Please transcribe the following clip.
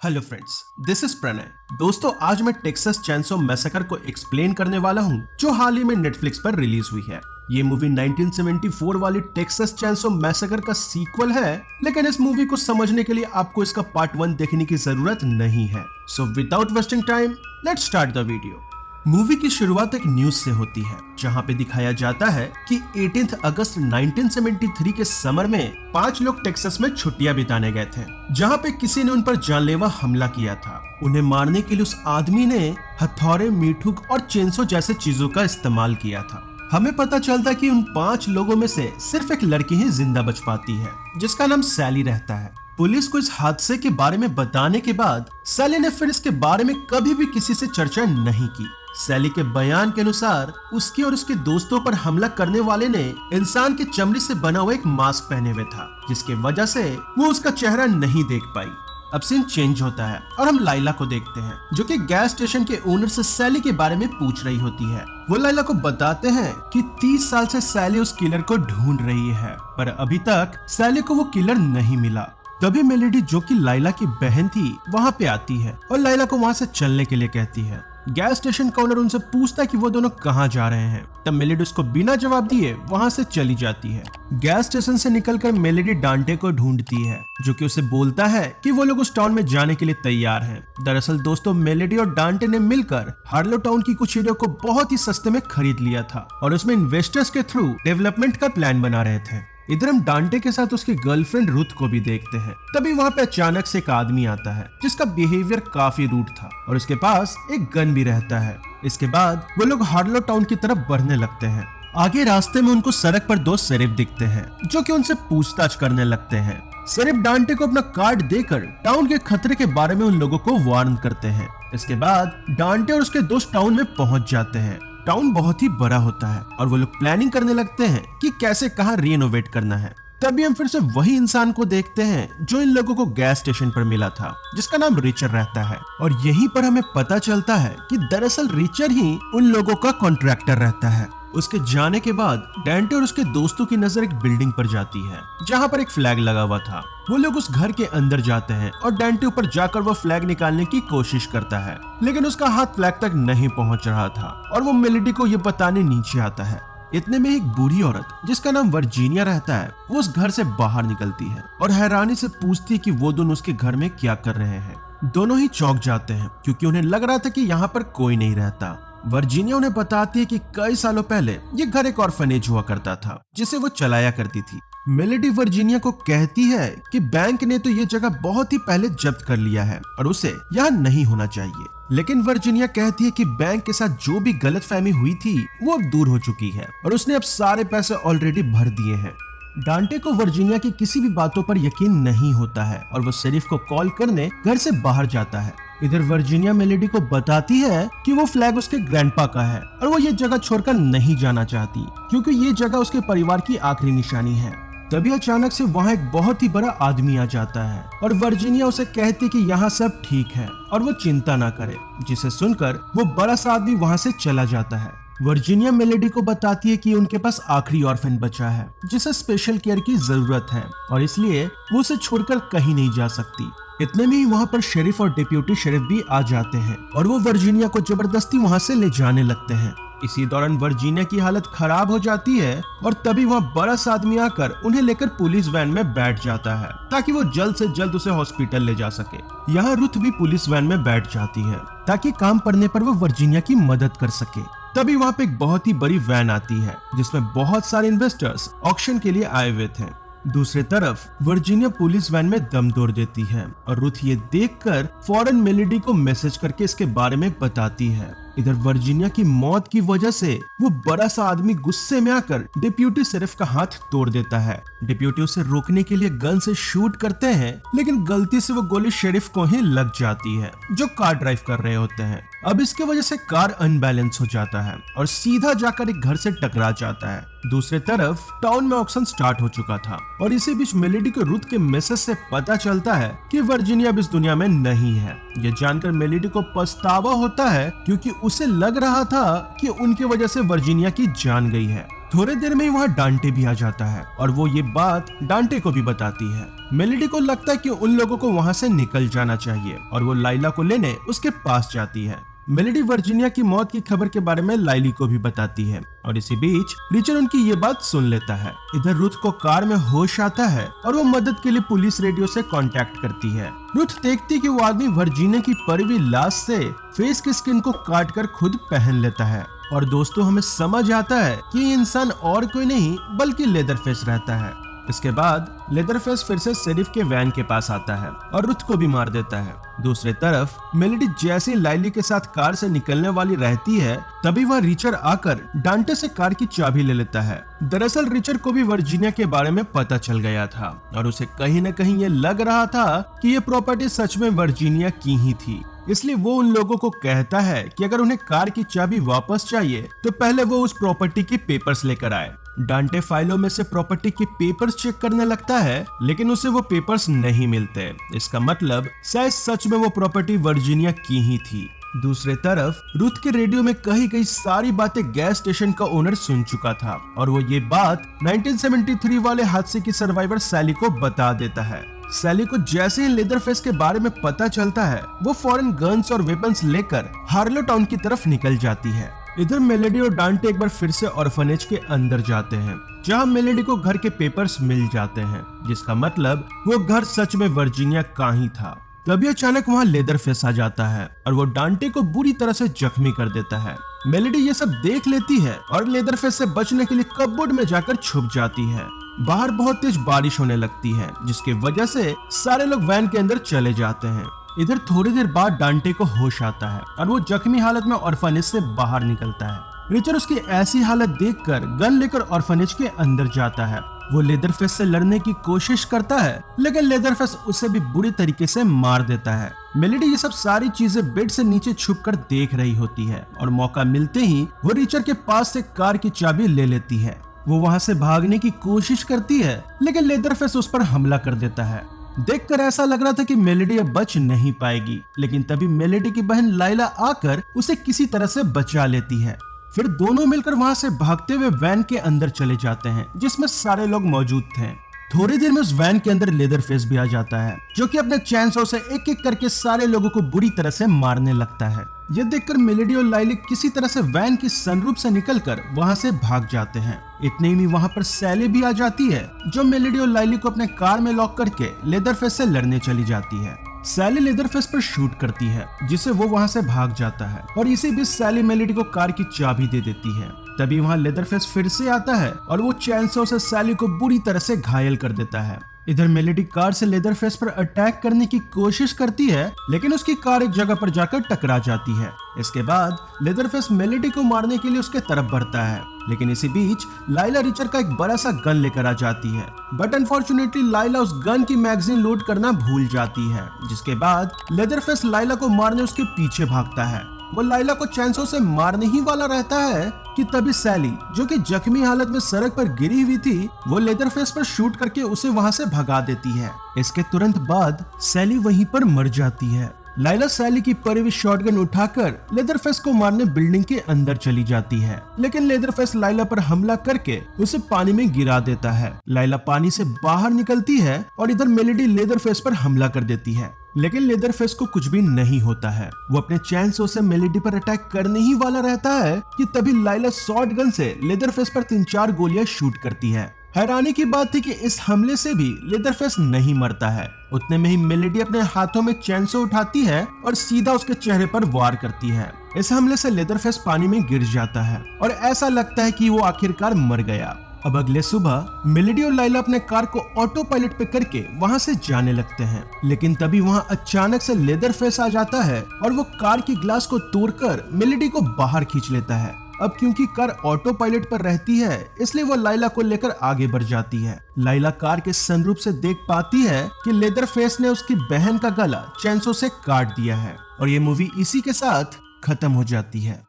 Hello friends, this is Pranay. दोस्तों, आज मैं टेक्सास चेनसो मैसेकर को एक्सप्लेन करने वाला हूं, जो हाल ही में नेटफ्लिक्स पर रिलीज हुई है। ये मूवी 1974 वाली टेक्सास चेनसो मैसेकर का सीक्वल है, लेकिन इस मूवी को समझने के लिए आपको इसका पार्ट 1 देखने की जरूरत नहीं है। So without wasting time, let's start the video. Movie की शुरुआत एक न्यूज से होती है, जहां पे दिखाया जाता है कि 18 अगस्त 1973 के समर में 5 लोग टेक्सास में छुट्टियां बिताने गए थे, जहां पे किसी ने उन पर जानलेवा हमला किया था। उन्हें मारने के लिए उस आदमी ने हथौड़े, मीठुक और चेंसो जैसे चीजों का इस्तेमाल किया था। हमें पता चलता कि उन 5 लोगों में से सिर्फ एक लड़की ही जिंदा बच पाती है, जिसका नाम सैली रहता है। पुलिस को इस हादसे के बारे में बताने के बाद सैली ने फिर इसके बारे में कभी भी किसी से चर्चा नहीं की। सैली के बयान के अनुसार उसके और उसके दोस्तों पर हमला करने वाले ने इंसान की चमड़ी से बना हुआ एक मास्क पहने हुए था, जिसकी वजह से वो उसका चेहरा नहीं देख पाई। अब सीन चेंज होता है और हम लाइला को देखते हैं, जो कि गैस स्टेशन के ओनर से सैली के बारे में पूछ रही होती है। वो लाइला को बताते हैं कि 30 साल से सैली उस किलर को ढूंढ रही है, पर अभी तक सैली को वो किलर नहीं मिला। तभी मेलेडी, जो कि लाइला की बहन थी, वहाँ पे आती है और लाइला को वहाँ से चलने के लिए कहती है। गैस स्टेशन का ओनर उनसे पूछता है कि वो दोनों कहाँ जा रहे हैं। तब मेलेडी उसको बिना जवाब दिए वहाँ से चली जाती है। गैस स्टेशन से निकलकर मेलेडी डांटे को ढूंढती है, जो कि उसे बोलता है कि वो लोग उस टाउन में जाने के लिए तैयार हैं। दरअसल दोस्तों, मेलेडी और डांटे ने मिलकर हार्लो टाउन की कुछ एरिया को बहुत ही सस्ते में खरीद लिया था और उसमें इन्वेस्टर्स के थ्रू डेवलपमेंट का प्लान बना रहे थे। इधर हम डांटे के साथ उसकी गर्लफ्रेंड रुथ को भी देखते हैं। तभी वहाँ पे अचानक से एक आदमी आता है, जिसका बिहेवियर काफी रूड था और उसके पास एक गन भी रहता है। इसके बाद वो लोग हार्लो टाउन की तरफ बढ़ने लगते हैं। आगे रास्ते में उनको सड़क पर 2 शेरिफ दिखते हैं, जो कि उनसे पूछताछ करने लगते हैं। शेरिफ डांटे को अपना कार्ड देकर टाउन के खतरे के बारे में उन लोगों को वार्न करते हैं। इसके बाद डांटे और उसके दोस्त टाउन में पहुंच जाते हैं। टाउन बहुत ही बड़ा होता है और वो लोग प्लानिंग करने लगते हैं कि कैसे कहाँ रीनोवेट करना है। तभी हम फिर से वही इंसान को देखते हैं जो इन लोगों को गैस स्टेशन पर मिला था, जिसका नाम रिचर रहता है। और यहीं पर हमें पता चलता है कि दरअसल रिचर ही उन लोगों का कॉन्ट्रैक्टर रहता है। उसके जाने के बाद डांटे और उसके दोस्तों की नजर एक बिल्डिंग पर जाती है, जहां पर एक फ्लैग लगा हुआ था। वो लोग उस घर के अंदर जाते हैं और डांटे ऊपर जाकर वो फ्लैग निकालने की कोशिश करता है, लेकिन उसका हाथ फ्लैग तक नहीं पहुंच रहा था और वो मेलेडी को ये बताने नीचे आता है। इतने में एक बूढ़ी औरत, जिसका नाम वर्जीनिया रहता है, वो उस घर से बाहर निकलती है और हैरानी से पूछती है कि वो दोनों उसके घर में क्या कर रहे हैं। दोनों ही चौंक जाते हैं, क्योंकि उन्हें लग रहा था कि यहाँ पर कोई नहीं रहता। वर्जीनिया उन्हें बताती है कि कई सालों पहले ये घर एक ऑर्फनेज हुआ करता था, जिसे वो चलाया करती थी। मेलेडी वर्जीनिया को कहती है कि बैंक ने तो ये जगह बहुत ही पहले जब्त कर लिया है और उसे यहाँ नहीं होना चाहिए, लेकिन वर्जीनिया कहती है कि बैंक के साथ जो भी गलतफहमी हुई थी वो अब दूर हो चुकी है और उसने अब सारे पैसे ऑलरेडी भर दिए हैं। डांटे को वर्जीनिया की किसी भी बातों पर यकीन नहीं होता है और वो शेरिफ को कॉल करने घर से बाहर जाता है। इधर वर्जीनिया मेलेडी को बताती है कि वो फ्लैग उसके ग्रैंडपा का है और वो ये जगह छोड़कर नहीं जाना चाहती, क्योंकि ये जगह उसके परिवार की आखिरी निशानी है। तभी अचानक से वहाँ एक बहुत ही बड़ा आदमी आ जाता है और वर्जीनिया उसे कहती कि यहाँ सब ठीक है और वो चिंता ना करे, जिसे सुनकर वो बड़ा सा आदमी वहाँ से चला जाता है। वर्जीनिया मेलेडी को बताती है कि उनके पास आखिरी ऑर्फन बचा है, जिसे स्पेशल केयर की जरूरत है और इसलिए वो उसे छोड़कर कहीं नहीं जा सकती। इतने में ही वहाँ पर शेरिफ और डिप्यूटी शेरिफ भी आ जाते हैं और वो वर्जीनिया को जबरदस्ती वहाँ से ले जाने लगते हैं। इसी दौरान वर्जीनिया की हालत खराब हो जाती है और तभी वहाँ बड़ा सा आदमी आकर उन्हें लेकर पुलिस वैन में बैठ जाता है, ताकि वो जल्द से जल्द उसे हॉस्पिटल ले जा सके। यहाँ रुथ भी पुलिस वैन में बैठ जाती है, ताकि काम पड़ने पर वो वर्जीनिया की मदद कर सके। तभी वहाँ पे एक बहुत ही बड़ी वैन आती है, जिसमें बहुत सारे इन्वेस्टर्स ऑक्शन के लिए आए हुए थे। दूसरी तरफ वर्जीनिया पुलिस वैन में दम तोड़ देती है और रुथ ये देखकर फौरन मेलेडी को मैसेज करके इसके बारे में बताती है। इधर वर्जीनिया की मौत की वजह से वो बड़ा सा आदमी गुस्से में आकर डिप्यूटी शेरिफ का हाथ तोड़ देता है। डिप्यूटी उसे रोकने के लिए गन से शूट करते हैं, लेकिन गलती से वो गोली शेरिफ को ही लग जाती है, जो कार ड्राइव कर रहे होते हैं। अब इसके वजह से कार अनबैलेंस हो जाता है और सीधा जाकर एक घर से टकरा जाता है। दूसरी तरफ टाउन में ऑक्शन स्टार्ट हो चुका था और इसी बीच मेलेडी को रुथ के मैसेज से पता चलता है कि वर्जीनिया अब इस दुनिया में नहीं है। ये जानकर मेलेडी को पछतावा होता है, क्योंकि उसे लग रहा था कि उनकी वजह से वर्जीनिया की जान गई है। थोड़ी देर में ही वहाँ डांटे भी आ जाता है और वो ये बात डांटे को भी बताती है। मेलेडी को लगता है कि उन लोगों को वहाँ से निकल जाना चाहिए और वो लाइला को लेने उसके पास जाती है। मेलेडी वर्जीनिया की मौत की खबर के बारे में लाइली को भी बताती है और इसी बीच रिचर्ड उनकी ये बात सुन लेता है। इधर रुथ को कार में होश आता है और वो मदद के लिए पुलिस रेडियो से कांटेक्ट करती है। रुथ देखती कि वो आदमी वर्जीनिया की पड़ी हुई लाश से फेस की स्किन को काट कर खुद पहन लेता है और दोस्तों हमें समझ आता है कि ये इंसान और कोई नहीं बल्कि लेदरफेस रहता है। इसके बाद लेदरफेस फिर से शेरिफ के वैन के पास आता है और रुथ को भी मार देता है। दूसरी तरफ मेलेडी जैसे लाइली के साथ कार से निकलने वाली रहती है तभी वह रिचर्ड आकर डांटे से कार की चाबी ले लेता है। दरअसल रिचर्ड को भी वर्जीनिया के बारे में पता चल गया था और उसे कहीं न कहीं ये लग रहा था कि ये प्रॉपर्टी सच में वर्जीनिया की ही थी। इसलिए वो उन लोगों को कहता है कि अगर उन्हें कार की चाबी वापस चाहिए तो पहले वो उस प्रॉपर्टी के पेपर्स लेकर आए। डांटे फाइलों में से प्रॉपर्टी के पेपर्स चेक करने लगता है लेकिन उसे वो पेपर्स नहीं मिलते। इसका मतलब शायद सच में वो प्रॉपर्टी वर्जीनिया की ही थी। दूसरे तरफ रुथ के रेडियो में कही गई सारी बातें गैस स्टेशन का ओनर सुन चुका था और वो ये बात 1973 वाले हादसे की सर्वाइवर सैली को बता देता है। सैली को जैसे ही लेदरफेस के बारे में पता चलता है वो फौरन गन्स और वेपन्स लेकर हार्लो टाउन की तरफ निकल जाती है। इधर मेलेडी और डांटे एक बार फिर से ऑर्फनेज के अंदर जाते हैं जहां मेलेडी को घर के पेपर्स मिल जाते हैं, जिसका मतलब वो घर सच में वर्जीनिया का ही था। तभी अचानक वहां लेदरफेस आ जाता है और वो डांटे को बुरी तरह से जख्मी कर देता है। मेलेडी ये सब देख लेती है और लेदरफेस से बचने के लिए कपबोर्ड में जाकर छुप जाती है। बाहर बहुत तेज बारिश होने लगती है जिसकी वजह से सारे लोग वैन के अंदर चले जाते हैं। इधर थोड़ी देर बाद डांटे को होश आता है और वो जख्मी हालत में ऑर्फनेज से बाहर निकलता है। रिचर्ड उसकी ऐसी हालत देखकर गन लेकर ऑर्फनेज के अंदर जाता है। वो लेदरफेस से लड़ने की कोशिश करता है लेकिन लेदरफेस उसे भी बुरी तरीके से मार देता है। मेलेडी ये सब सारी चीजें बेड से नीचे छुपकर देख रही होती है और मौका मिलते ही वो रिचर्ड के पास से कार की चाबी ले लेती है। वो वहां से भागने की कोशिश करती है लेकिन लेदरफेस उस पर हमला कर देता है। देखकर ऐसा लग रहा था कि मेलेडी अब बच नहीं पाएगी, लेकिन तभी मेलेडी की बहन लाइला आकर उसे किसी तरह से बचा लेती है। फिर दोनों मिलकर वहां से भागते हुए वैन के अंदर चले जाते हैं जिसमें सारे लोग मौजूद थे। थोड़ी देर में उस वैन के अंदर लेदरफेस भी आ जाता है जो कि अपने चैनसॉ से एक एक करके सारे लोगों को बुरी तरह से मारने लगता है। ये देखकर मेलेडी और लाइली किसी तरह से वैन की सनरूफ से निकलकर वहां से भाग जाते हैं। इतने में वहां पर सैली भी आ जाती है जो मेलेडी और लाइली को अपने कार में लॉक करके लेदरफेस से लड़ने चली जाती है। सैली लेदरफेस पर शूट करती है जिससे वो वहां से भाग जाता है और इसी बीच सैली मेलेडी को कार की चाबी दे देती है। तभी वहां लेदरफेस फिर से आता है और वो चैनसॉ से सैली को बुरी तरह से घायल कर देता है। इधर मेलेडी कार से लेदरफेस पर अटैक करने की कोशिश करती है लेकिन उसकी कार एक जगह पर जाकर टकरा जाती है। इसके बाद लेदरफेस मेलेडी को मारने के लिए उसके तरफ बढ़ता है लेकिन इसी बीच लाइला रिचर्ड का एक बड़ा सा गन लेकर आ जाती है बट अनफॉर्चुनेटली लाइला उस गन की मैगजीन लोड करना भूल जाती है, जिसके बाद लेदरफेस लाइला को मारने उसके पीछे भागता है। वो लाइला को चैनसॉ से मारने ही वाला रहता है कि तभी सैली जो कि जख्मी हालत में सड़क पर गिरी हुई थी वो लेदरफेस पर शूट करके उसे वहां से भगा देती है। इसके तुरंत बाद सैली वहीं पर मर जाती है। लाइला सैली की परी हुई शॉटगन उठाकर लेदरफेस को मारने बिल्डिंग के अंदर चली जाती है लेकिन लेदरफेस लाइला पर हमला करके उसे पानी में गिरा देता है। लाइला पानी से बाहर निकलती है और इधर मेलेडी लेदरफेस पर हमला कर देती है लेकिन लेदरफेस को कुछ भी नहीं होता है। वो अपने चैनसॉ से मेलेडी पर अटैक करने ही वाला रहता है कि तभी लाइला शॉटगन से लेदरफेस पर 3-4 गोलियां शूट करती है। हैरानी की बात थी कि इस हमले से भी लेदरफेस नहीं मरता है। उतने में ही मेलेडी अपने हाथों में चैनसॉ उठाती है और सीधा उसके चेहरे पर वार करती है। इस हमले से लेदरफेस पानी में गिर जाता है और ऐसा लगता है कि वो आखिरकार मर गया। अब अगले सुबह मेलेडी और लाइला अपने कार को ऑटो पायलट पे करके वहां से जाने लगते हैं लेकिन तभी वहां अचानक से लेदरफेस आ जाता है और वो कार की ग्लास को तोड़कर मेलेडी को बाहर खींच लेता है। अब क्योंकि कार ऑटो पायलट पर रहती है इसलिए वो लाइला को लेकर आगे बढ़ जाती है। लाइला कार के सनरूफ से देख पाती है कि लेदरफेस ने उसकी बहन का गला चैनसॉ से काट दिया है और ये मूवी इसी के साथ खत्म हो जाती है।